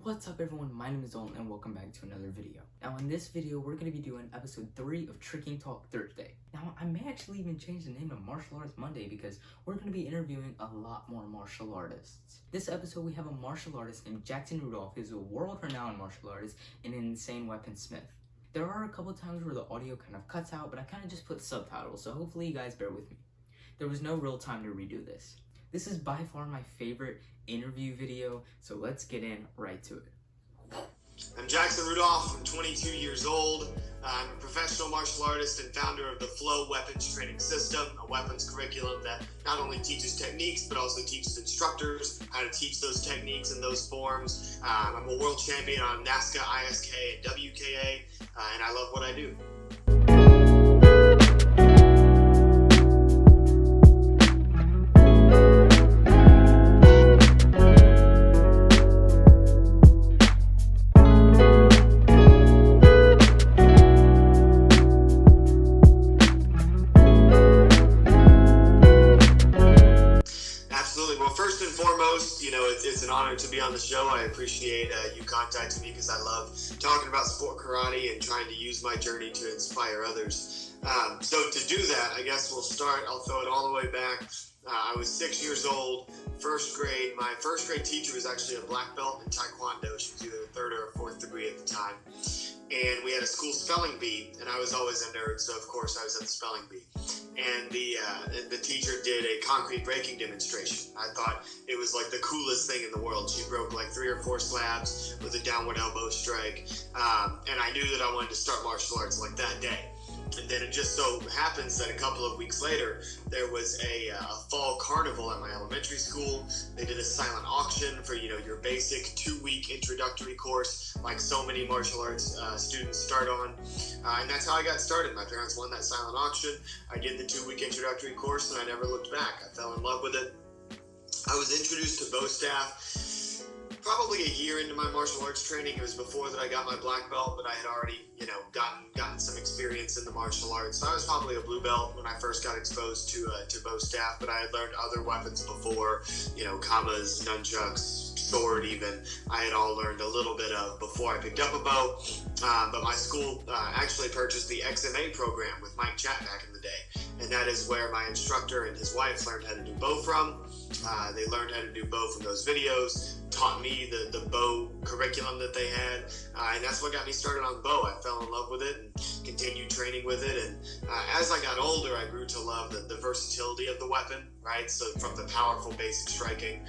What's up everyone, my name is Dalton and welcome back to another video. Now in this video, we're going to be doing episode 3 of Tricking Talk Thursday. Now I may actually even change the name to Martial Arts Monday because we're going to be interviewing a lot more martial artists. This episode we have a martial artist named Jackson Rudolph, who's a world-renowned martial artist and an insane weaponsmith. There are a couple times where the audio kind of cuts out, but I kind of just put subtitles, so hopefully you guys bear with me. There was no real time to redo this. This is by far my favorite interview video, so let's get in right to it. I'm Jackson Rudolph. I'm 22 years old. I'm a professional martial artist and founder of the Flow Weapons Training System, a weapons curriculum that not only teaches techniques, but also teaches instructors how to teach those techniques in those forms. I'm a world champion on NASCA, ISK, and WKA, and I love what I do. First and foremost, it's an honor to be on the show. I appreciate you contacting me because I love talking about sport karate and trying to use my journey to inspire others. So to do that, I guess we'll start. I'll throw it all the way back. I was 6 years old, first grade. My first grade teacher was actually a black belt in Taekwondo. She was either a third or a fourth degree at the time. And we had a school spelling bee, and I was always a nerd, so of course I was at the spelling bee. And the teacher did a concrete breaking demonstration. I thought it was like the coolest thing in the world. She broke like 3 or 4 slabs with a downward elbow strike, and I knew that I wanted to start martial arts like that day. And then it just so happens that a couple of weeks later, there was a fall carnival at my elementary school. They did a silent auction for, your basic 2-week introductory course, like so many martial arts students start on. And that's how I got started. My parents won that silent auction. I did the 2-week introductory course, and I never looked back. I fell in love with it. I was introduced to bow staff probably a year into my martial arts training. It was before that I got my black belt, but I had already, gotten some experience in the martial arts. So I was probably a blue belt when I first got exposed to bow staff, but I had learned other weapons before, kamas, nunchucks, sword even. I had all learned a little bit of before I picked up a bow. But my school actually purchased the XMA program with Mike Chat back in the day. And that is where my instructor and his wife learned how to do bow from. They learned how to do bow from those videos, taught me the bow curriculum that they had, and that's what got me started on bow. I fell in love with it and continued training with it, and as I got older, I grew to love the versatility of the weapon, right? So from the powerful basic striking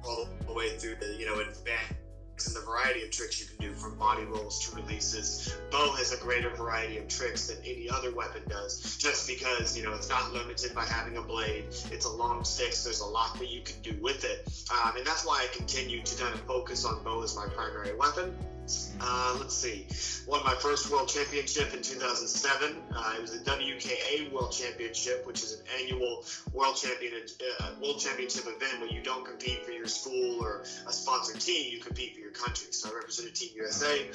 all the way through the, advanced and the variety of tricks you can do, from body rolls to releases. Bow has a greater variety of tricks than any other weapon does, just because, it's not limited by having a blade. It's a long stick, so there's a lot that you can do with it. And that's why I continue to kind of focus on bow as my primary weapon. Let's see. Won my first world championship in 2007. It was a WKA World Championship, which is an annual world championship event where you don't compete for your school or a sponsored team, you compete for your country. So I represented Team USA,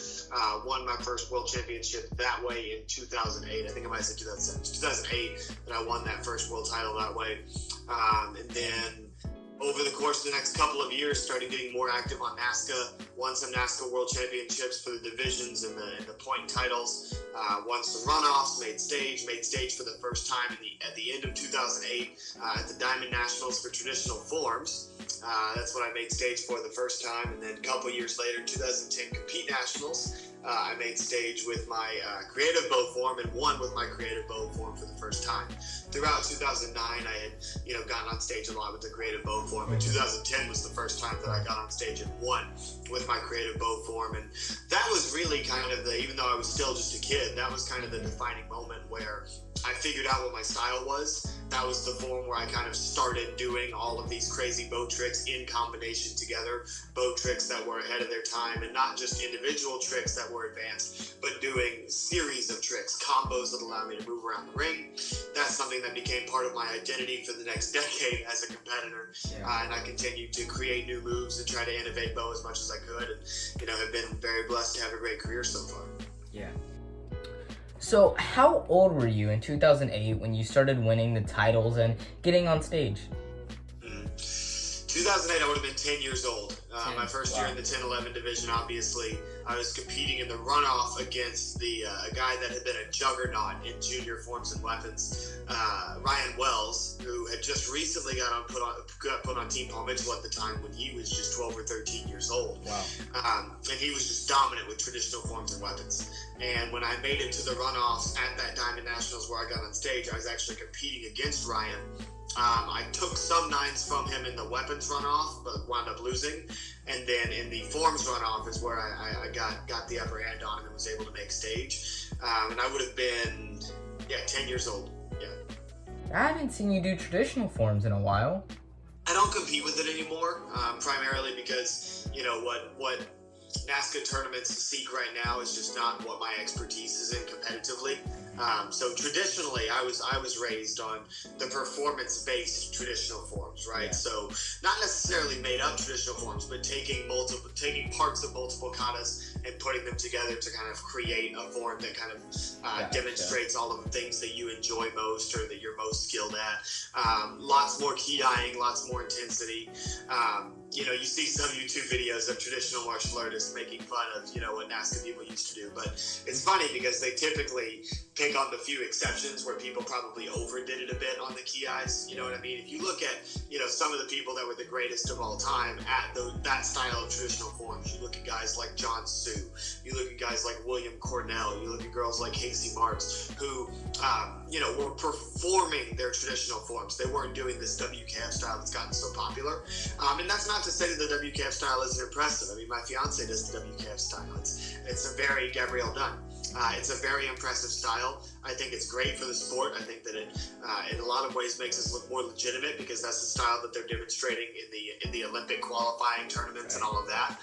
won my first world championship that way in 2008. I think I might have said 2007. 2008 that I won that first world title that way. And then over the course of the next couple of years, started getting more active on NASCA, won some NASCA World Championships for the divisions and the point titles, won some runoffs, made stage for the first time at the end of 2008 at the Diamond Nationals for traditional forms. That's what I made stage for the first time, and then a couple years later, 2010 Compete Nationals. I made stage with my creative bow form and won with my creative bow form for the first time. Throughout 2009, I had, gotten on stage a lot with the creative bow form, but 2010 was the first time that I got on stage and won with my creative bow form. And that was really kind of even though I was still just a kid, that was kind of the defining moment where I figured out what my style was. That was the form where I kind of started doing all of these crazy bow tricks in combination together, bow tricks that were ahead of their time, and not just individual tricks that were advanced, but doing series of tricks, combos that allow me to move around the ring. That's something that became part of my identity for the next decade as a competitor. And I continued to create new moves and try to innovate bow as much as I could, and have been very blessed to have a great career so far. Yeah. So how old were you in 2008 when you started winning the titles and getting on stage? 2008, I would have been 10 years old. My first year in the 10-11 division, obviously, I was competing in the runoff against a guy that had been a juggernaut in junior forms and weapons, Ryan Wells, who had just recently got put on Team Paul Mitchell at the time when he was just 12 or 13 years old. Wow. And he was just dominant with traditional forms and weapons. And when I made it to the runoffs at that Diamond Nationals where I got on stage, I was actually competing against Ryan. I took some nines from him in the weapons runoff, but wound up losing. And then in the forms runoff is where I got the upper hand on him and was able to make stage. And I would have been, 10 years old. Yeah. I haven't seen you do traditional forms in a while. I don't compete with it anymore, primarily because, what NASCA tournaments seek right now is just not what my expertise is in competitively. So traditionally, I was raised on the performance-based traditional forms, right? Yeah. So not necessarily made up traditional forms, but taking parts of multiple katas and putting them together to kind of create a form that kind of demonstrates all of the things that you enjoy most or that you're most skilled at. Lots more ki-eyeing, lots more intensity. You see some YouTube videos of traditional martial artists making fun of, what NASCA people used to do. But it's funny because they typically pick on the few exceptions where people probably overdid it a bit on the ki-eyes. You know what I mean? If you look at, some of the people that were the greatest of all time at that style of traditional forms, you look at guys like John Sue, you look at guys like William Cornell, you look at girls like Casey Marks, who, were performing their traditional forms. They weren't doing this WKF style that's gotten so popular. And that's not to say that the WKF style isn't impressive. I mean, my fiance does the WKF style. It's a very Gabrielle Dunn. It's a very impressive style. I think it's great for the sport. I think that it, in a lot of ways, makes us look more legitimate because that's the style that they're demonstrating in the Olympic qualifying tournaments and all of that.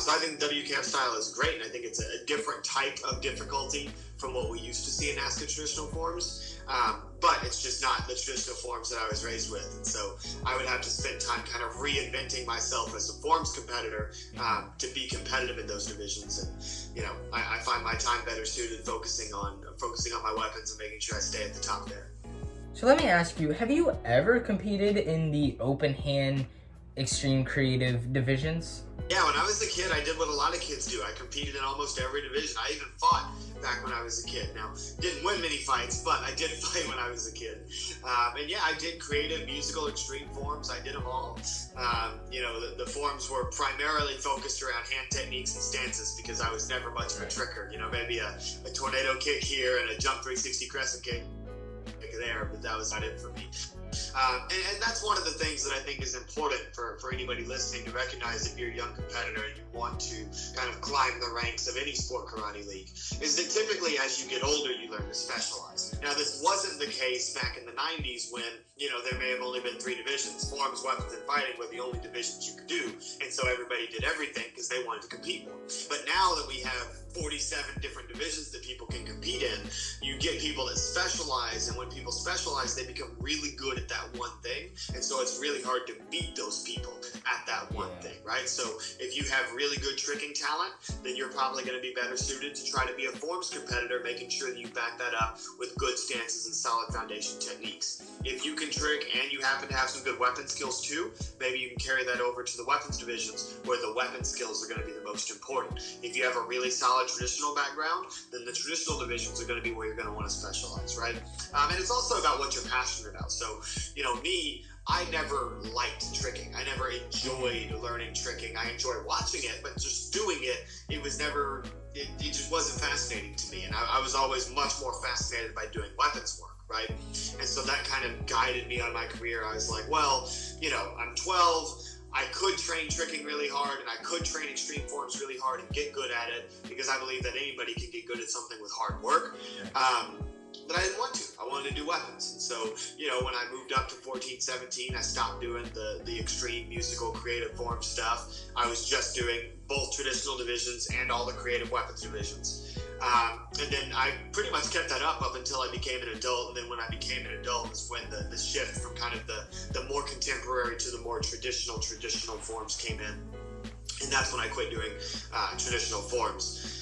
So I think the WKF style is great, and I think it's a different type of difficulty from what we used to see in NASCA traditional forms. But it's just not the traditional forms that I was raised with. And so I would have to spend time kind of reinventing myself as a forms competitor to be competitive in those divisions. And, I find my time better suited focusing on my weapons and making sure I stay at the top there. So let me ask you, have you ever competed in the open hand extreme creative divisions? Yeah, when I was a kid, I did what a lot of kids do. I competed in almost every division. I even fought back when I was a kid. Now, didn't win many fights, but I did fight when I was a kid. And yeah, I did creative, musical, extreme forms. I did them all. The forms were primarily focused around hand techniques and stances because I was never much of a tricker. Maybe a tornado kick here and a jump 360 crescent kick there, but that was not it for me. And that's one of the things that I think is important for anybody listening to recognize if you're a young competitor and you want to kind of climb the ranks of any sport karate league, is that typically as you get older, you learn to specialize. Now, this wasn't the case back in the 90s when, there may have only been 3 divisions. Forms, weapons, and fighting were the only divisions you could do, and so everybody did everything because they wanted to compete more. But now that we have 47 different divisions that people can compete in, you get people that specialize, and when people specialize, they become really good at that one thing, and so it's really hard to beat those people at that one thing, right? So if you have really good tricking talent, then you're probably going to be better suited to try to be a forms competitor, making sure that you back that up with good stances and solid foundation techniques. If you can trick and you happen to have some good weapon skills too, maybe you can carry that over to the weapons divisions where the weapon skills are going to be the most important. If you have a really solid traditional background, then the traditional divisions are going to be where you're going to want to specialize, right? And it's also about what you're passionate about. So, me, I never liked tricking. I never enjoyed learning tricking. I enjoyed watching it, but just doing it, it just wasn't fascinating to me. And I was always much more fascinated by doing weapons work, right? And so that kind of guided me on my career. I was like, well, I'm 12. I could train tricking really hard, and I could train extreme forms really hard and get good at it because I believe that anybody can get good at something with hard work. But I didn't want to. I wanted to do weapons. And so, when I moved up to 14, 17, I stopped doing the extreme musical creative form stuff. I was just doing both traditional divisions and all the creative weapons divisions. And then I pretty much kept that up until I became an adult. And then when I became an adult is when the shift from kind of the more contemporary to the more traditional forms came in. and that's when I quit doing traditional forms.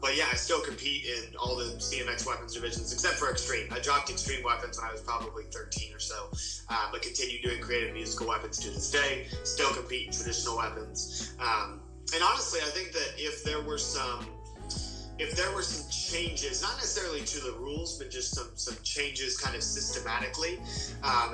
But yeah, I still compete in all the CMX weapons divisions except for extreme. I dropped extreme weapons when I was probably 13 or so, but continue doing creative musical weapons to this day. Still compete in traditional weapons. And honestly, I think that if there were some changes, not necessarily to the rules, but just some changes kind of systematically,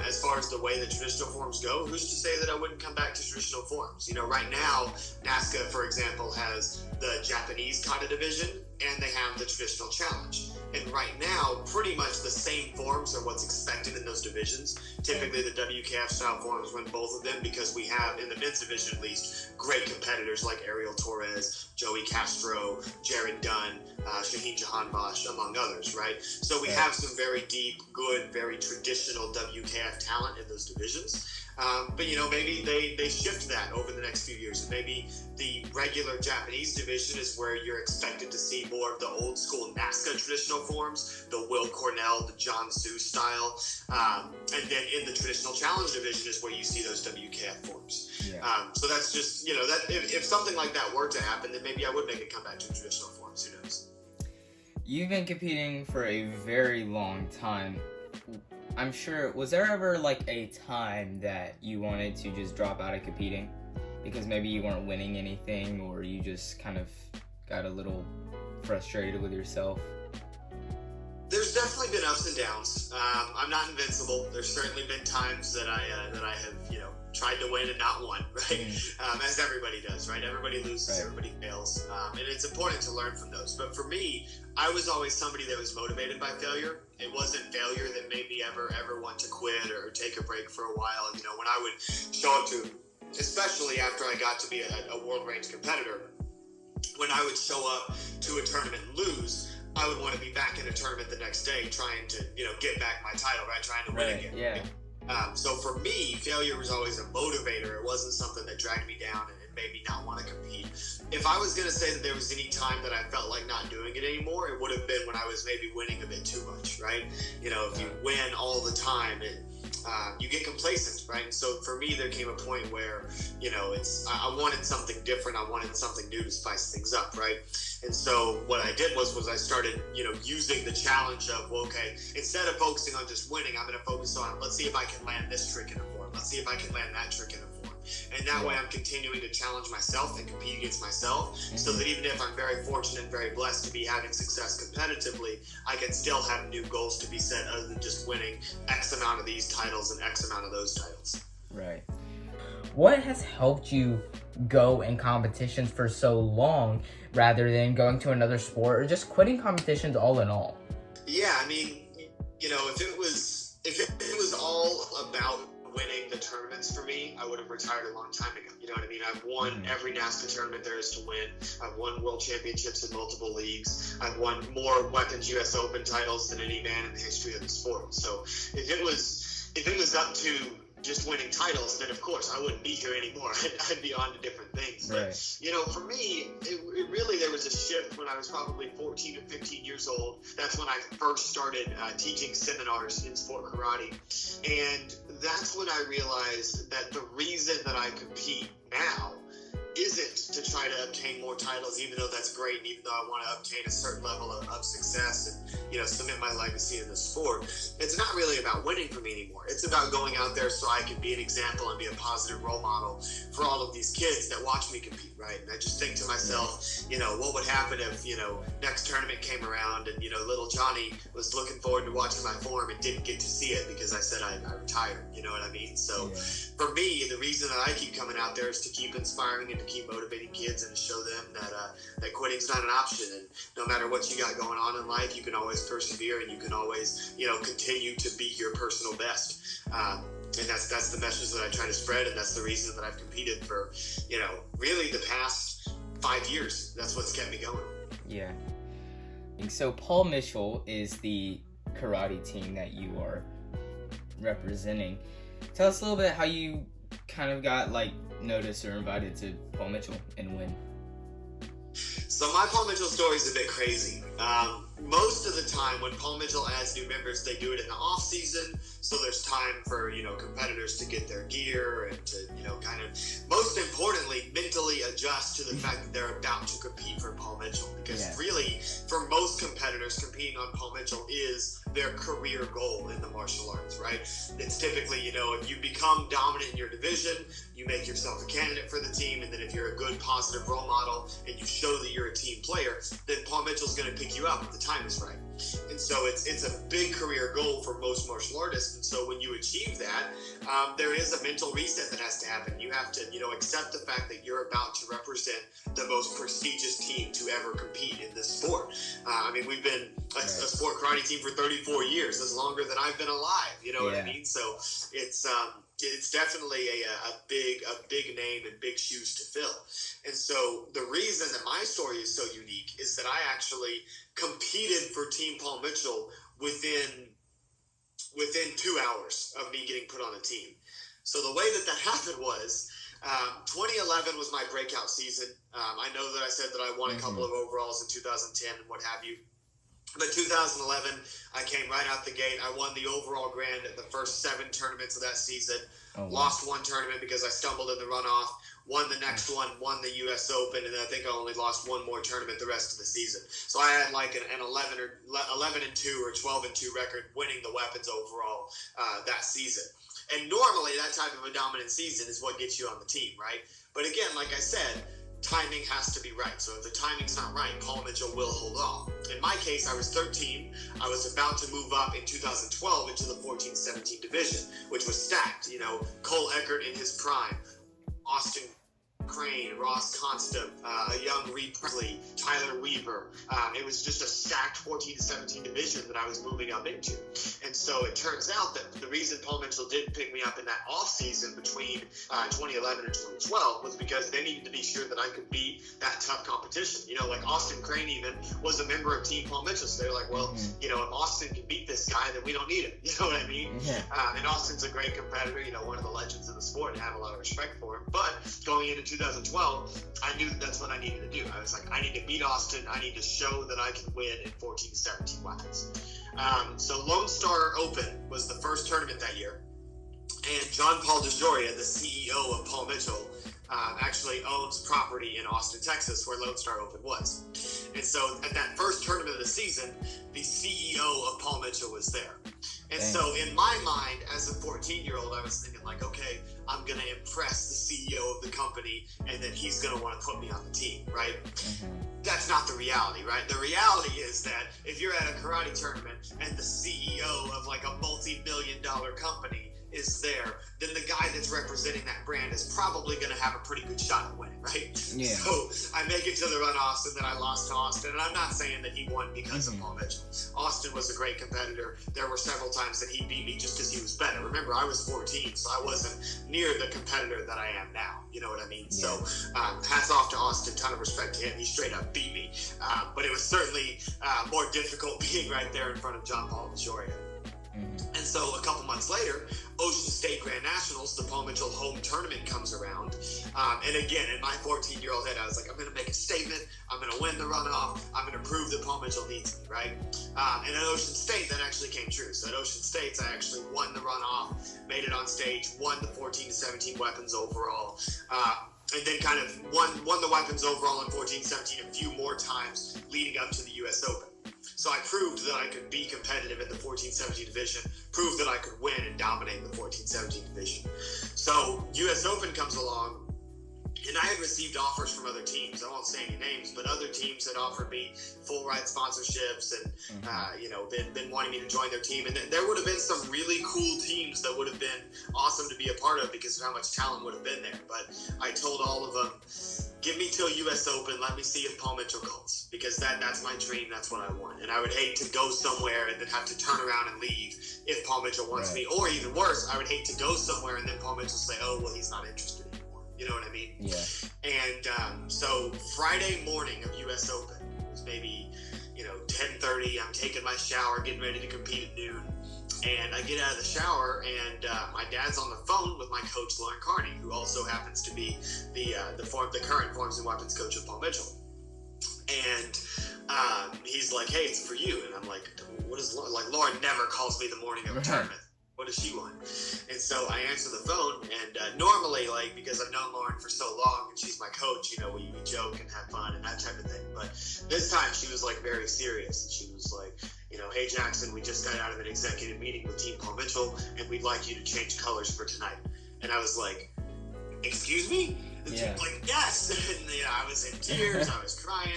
as far as the way the traditional forms go, who's to say that I wouldn't come back to traditional forms? You know, right now, NASCA, for example, has the Japanese kata division, and they have the traditional challenge. And right now, pretty much the same forms are what's expected in those divisions. Typically, the WKF style forms win both of them because we have, in the men's division at least, great competitors like Ariel Torres, Joey Castro, Jared Dunn, Shaheen Jahanbash, among others, right? So we have some very deep, good, very traditional WKF talent in those divisions. But, you know, maybe they shift that over the next few years. And maybe the regular Japanese division is where you're expected to see more of the old school NASCA traditional forms, the Will Cornell, the John Sue style. And then in the traditional challenge division is where you see those WKF forms. Yeah. So that's just, you know, that if something like that were to happen, then maybe I would make a comeback to traditional forms. Who knows? You've been competing for a very long time. I'm sure, was there ever like a time that you wanted to just drop out of competing because maybe you weren't winning anything, or you just kind of got a little frustrated with yourself? There's definitely been ups and downs. I'm not invincible. There's certainly been times that I have, you know, tried to win and not won, right? As everybody does, right? Everybody loses, right. Everybody fails. And it's important to learn from those. But for me, I was always somebody that was motivated by failure. It wasn't failure that made me ever want to quit or take a break for a while. You know, when I would show up to, especially after I got to be a world range competitor, when I would show up to a tournament and lose, I would want to be back in a tournament the next day trying to, you know, get back my title, right? Trying to win again. Yeah. So for me, failure was always a motivator. It wasn't something that dragged me down and made me not want to compete. If I was going to say that there was any time that I felt like not doing it anymore, it would have been when I was maybe winning a bit too much, right? You know, if you win all the time, you get complacent, right? And so for me, there came a point where, you know, I wanted something different. I wanted something new to spice things up, right? And so what I did was I started, you know, using the challenge of, well, okay, instead of focusing on just winning, I'm going to focus on, let's see if I can land this trick in a form. Let's see if I can land that trick in a form. And that way I'm continuing to challenge myself and compete against myself, so that even if I'm very fortunate and very blessed to be having success competitively, I can still have new goals to be set other than just winning X amount of these titles and X amount of those titles. Right. What has helped you go in competitions for so long rather than going to another sport or just quitting competitions all in all? Yeah, I mean, you know, if it was all about winning the tournaments for me, I would have retired a long time ago. You know what I mean? I've won every NASCA tournament there is to win. I've won world championships in multiple leagues. I've won more Weapons US Open titles than any man in the history of the sport. So if it was up to just winning titles, then of course I wouldn't be here anymore. I'd be on to different things. Right. But, you know, for me, it really, there was a shift when I was probably 14 to 15 years old. That's when I first started teaching seminars in sport karate. And that's when I realized that the reason that I compete now isn't to try to obtain more titles, even though that's great, and even though I want to obtain a certain level of success and, you know, cement my legacy in the sport. It's not really about winning for me anymore. It's about going out there so I can be an example and be a positive role model for all of these kids that watch me compete, right? And I just think to myself, you know, what would happen if, you know, next tournament came around and, you know, little Johnny was looking forward to watching my form and didn't get to see it because I said I retired, you know what I mean? So for me, the reason that I keep coming out there is to keep inspiring and to keep motivating kids and to show them that quitting's not an option, and no matter what you got going on in life, you can always persevere and you can always, you know, continue to be your personal best. And that's the message that I try to spread, and that's the reason that I've competed for, you know, really the past 5 years. That's what's kept me going. Yeah. And so Paul Mitchell is the karate team that you are representing. Tell us a little bit how you kind of got like noticed or invited to Paul Mitchell and when. So my Paul Mitchell story is a bit crazy. Most of the time when Paul Mitchell adds new members, they do it in the off season. So there's time for, competitors to get their gear and to, kind of, most importantly, mentally adjust to the fact that they're about to compete for Paul Mitchell. Because really, for most competitors, competing on Paul Mitchell is their career goal in the martial arts, right? It's typically, if you become dominant in your division, you make yourself a candidate for the team, and then if you're a good, positive role model and you show that you're a team player, then Paul Mitchell's going to pick you up if the time is right. And so it's a big career goal for most martial artists. And so when you achieve that, there is a mental reset that has to happen. You have to, accept the fact that you're about to represent the most prestigious team to ever compete in this sport. We've been a sport karate team for 34 years, as longer than I've been alive. You know what I mean? So it's definitely a big name and big shoes to fill. And so the reason that my story is so unique is that I actually competed for Team Paul Mitchell within 2 hours of me getting put on a team. So the way that happened was 2011 was my breakout season. I know that I said that I won a couple of overalls in 2010 and what have you. But 2011, I came right out the gate. I won the overall grand at the first 7 tournaments of that season. Lost one tournament because I stumbled in the runoff. Won the next one, won the U.S. Open, and then I think I only lost one more tournament the rest of the season. So I had like an 11-2 or 12-2 record, winning the weapons overall that season. And normally that type of a dominant season is what gets you on the team, right? But again, like I said, timing has to be right. So if the timing's not right, Paul Mitchell will hold off. In my case, I was 13. I was about to move up in 2012 into the 14-17 division, which was stacked. Cole Eckert in his prime, Austin Crane, Ross Constant, a young Reed Presley, Tyler Weaver. It was just a stacked 14-17 division that I was moving up into. And so it turns out that the reason Paul Mitchell didn't pick me up in that off season between 2011 and 2012 was because they needed to be sure that I could beat that tough competition. Like Austin Crane even was a member of Team Paul Mitchell. So they're like, well, if Austin can beat this guy, then we don't need him. You know what I mean? Yeah. And Austin's a great competitor, one of the legends of the sport, and I have a lot of respect for him. But going into 2012, I knew that's what I needed to do. I was like, I need to beat Austin. I need to show that I can win in 14-17 weapons. So Lone Star Open was the first tournament that year. And John Paul DeJoria, the CEO of Paul Mitchell, actually owns property in Austin, Texas, where Lone Star Open was. And so at that first tournament of the season, the CEO of Paul Mitchell was there. And so in my mind, as a 14-year-old, I was thinking like, okay, I'm going to impress the CEO of the company, and then he's going to want to put me on the team, right? That's not the reality, right? The reality is that if you're at a karate tournament and the CEO of like a multi-million-dollar company is there, then the guy that's representing that brand is probably going to have a pretty good shot at winning, right? Yeah. So I make it to the runoffs, and then I lost to Austin. And I'm not saying that he won because of Paul Mitchell. Austin was a great competitor. There were several times that he beat me just because he was better. Remember, I was 14, so I wasn't near the competitor that I am now. You know what I mean? Yeah. So hats off to Austin. Ton of respect to him. He straight up beat me. But it was certainly more difficult being right there in front of John Paul DeJoria. And so a couple months later, Ocean State Grand Nationals, the Paul Mitchell home tournament, comes around. And again, in my 14-year-old head, I was like, I'm going to make a statement. I'm going to win the runoff. I'm going to prove that Paul Mitchell needs me, right? And at Ocean State, that actually came true. So at Ocean State, I actually won the runoff, made it on stage, won the 14-17 weapons overall. And then kind of won the weapons overall in 14-17 a few more times leading up to the U.S. Open. So I proved that I could be competitive in the 14-17 division, proved that I could win and dominate the 14-17 division. So U.S. Open comes along, and I had received offers from other teams. I won't say any names, but other teams had offered me full ride sponsorships and, been wanting me to join their team. And there would have been some really cool teams that would have been awesome to be a part of because of how much talent would have been there. But I told all of them, give me till U.S. Open. Let me see if Paul Mitchell calls, because that's my dream. That's what I want. And I would hate to go somewhere and then have to turn around and leave if Paul Mitchell wants me. Or even worse, I would hate to go somewhere and then Paul Mitchell say, oh, well, he's not interested anymore. You know what I mean? Yeah. And so Friday morning of U.S. Open, it was maybe 10:30. I'm taking my shower, getting ready to compete at noon. And I get out of the shower, and my dad's on the phone with my coach, Lauren Carney, who also happens to be the current Forms and Weapons coach of Paul Mitchell. she's like, hey, it's for you. And I'm like, what is Lauren? Like, Lauren never calls me the morning of a tournament. What does she want? And so I answer the phone, and normally, like, because I've known Lauren for so long and she's my coach, you know, we joke and have fun and that type of thing. But this time she was like very serious, and she was like, you know, hey Jackson, we just got out of an executive meeting with Team Paul Mitchell, and we'd like you to change colors for tonight. And I was like, excuse me? And she was like, yes. And you know, I was in tears, I was crying.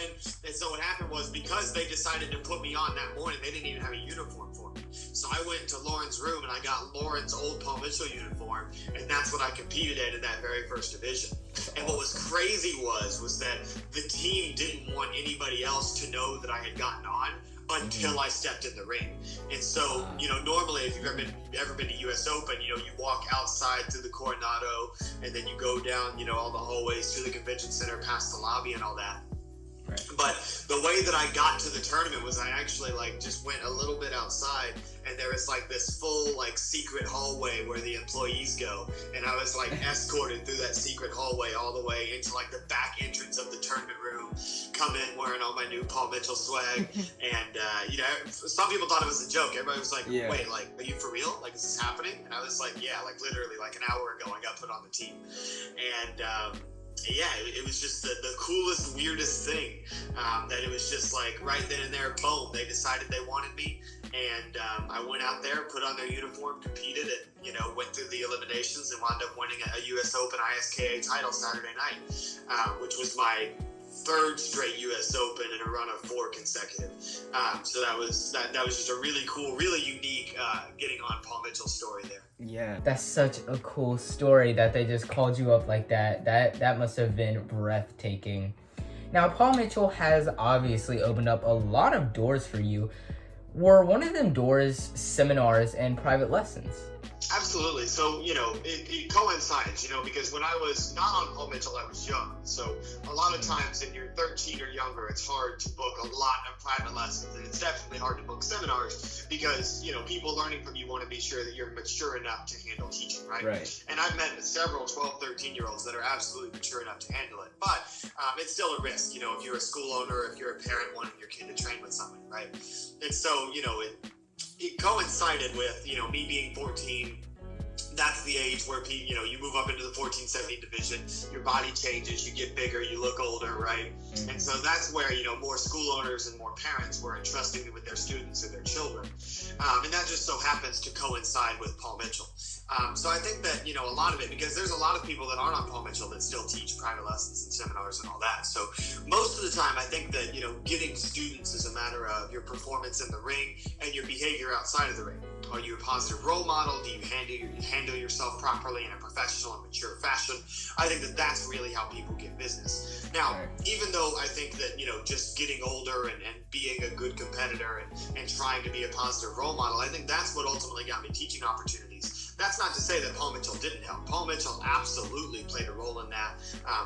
And so what happened was, because they decided to put me on that morning, they didn't even have a uniform for me. So I went into Lauren's room and I got Lauren's old Paul Mitchell uniform, and that's what I competed in that very first division. And what was crazy was that the team didn't want anybody else to know that I had gotten on until I stepped in the ring. And so, you know, normally if you've ever been to US Open, you know, you walk outside through the Coronado, and then you go down, you know, all the hallways to the convention center, past the lobby and all that. Right. But the way that I got to the tournament was I actually like just went a little bit outside, and there was like this full like secret hallway where the employees go, and I was like escorted through that secret hallway all the way into like the back entrance of the tournament room, come in wearing all my new Paul Mitchell swag. And you know, some people thought it was a joke. Everybody was like, wait, like, are you for real? Like, is this happening? And I was like, yeah, like literally like an hour ago I got put on the team. And yeah, it was just the coolest, weirdest thing, that it was just like right then and there, boom, they decided they wanted me. And I went out there, put on their uniform, competed, and, you know, went through the eliminations and wound up winning a US Open ISKA title Saturday night, which was my third straight US Open in a run of 4 consecutive. So that was just a really cool, really unique getting on Paul Mitchell's story there. Yeah, that's such a cool story that they just called you up like that. That must have been breathtaking. Now, Paul Mitchell has obviously opened up a lot of doors for you. Were one of them doors seminars and private lessons? Absolutely. So, you know, it coincides, you know, because when I was not on Paul Mitchell, I was young. So a lot of times if you're 13 or younger, it's hard to book a lot of private lessons, and it's definitely hard to book seminars because, you know, people learning from you want to be sure that you're mature enough to handle teaching, right? And I've met several 12, 13-year-olds that are absolutely mature enough to handle it. But it's still a risk, you know, if you're a school owner, if you're a parent wanting your kid to train with somebody, right? And so, you know, it coincided with, you know, me being 14. That's the age where you know, you move up into the 14-17 division, your body changes, you get bigger, you look older, right? And so that's where, you know, more school owners and more parents were entrusting me with their students and their children. And that just so happens to coincide with Paul Mitchell. So I think that, you know, a lot of it, because there's a lot of people that aren't on Paul Mitchell that still teach private lessons and seminars and all that. So most of the time, I think that, you know, getting students is a matter of your performance in the ring and your behavior outside of the ring. Are you a positive role model? Do you handle yourself properly in a professional and mature fashion? I think that that's really how people get business. Now, even though I think that, you know, just getting older and being a good competitor and trying to be a positive role model, I think that's what ultimately got me teaching opportunities. That's not to say that Paul Mitchell didn't help. Paul Mitchell absolutely played a role in that,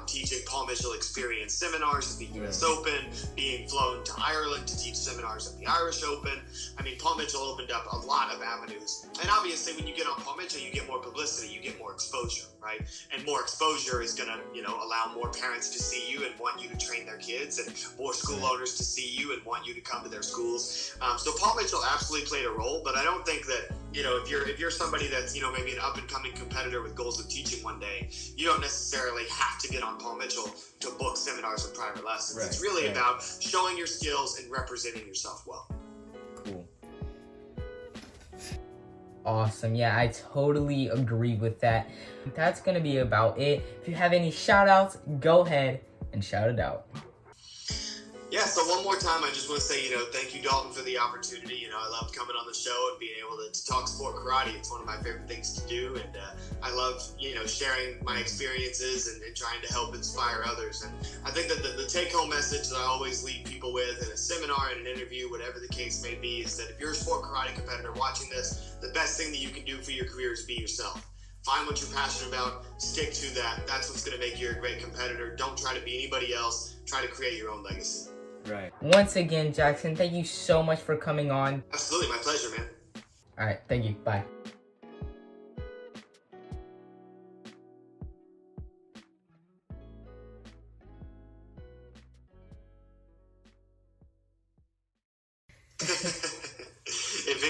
teaching Paul Mitchell experience seminars at the US Open, being flown to Ireland to teach seminars at the Irish Open. I mean, Paul Mitchell opened up a lot of avenues. And obviously, when you get on Paul Mitchell, you get more publicity, you get more exposure, right? And more exposure is going to, you know, allow more parents to see you and want you to train their kids, and more school owners to see you and want you to come to their schools. So Paul Mitchell absolutely played a role, but I don't think that, you know, if you're somebody that's, you know, maybe an up-and-coming competitor with goals of teaching one day, you don't necessarily have to get on Paul Mitchell to book seminars and private lessons. It's really about showing your skills and representing yourself well. Cool. Awesome. Yeah, I totally agree with that. That's going to be about it. If you have any shout-outs, go ahead and shout it out. Yeah, so one more time, I just want to say, you know, thank you, Dalton, for the opportunity. You know, I loved coming on the show and being able to talk sport karate. It's one of my favorite things to do, and I love, you know, sharing my experiences and trying to help inspire others. And I think that the take-home message that I always leave people with in a seminar, in an interview, whatever the case may be, is that if you're a sport karate competitor watching this, the best thing that you can do for your career is be yourself. Find what you're passionate about, stick to that. That's what's going to make you a great competitor. Don't try to be anybody else. Try to create your own legacy. Right. Once again, Jackson, thank you so much for coming on. Absolutely. My pleasure, man. All right. Thank you. Bye.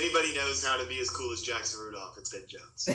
anybody knows how to be as cool as Jackson Rudolph, it's Ben Jones.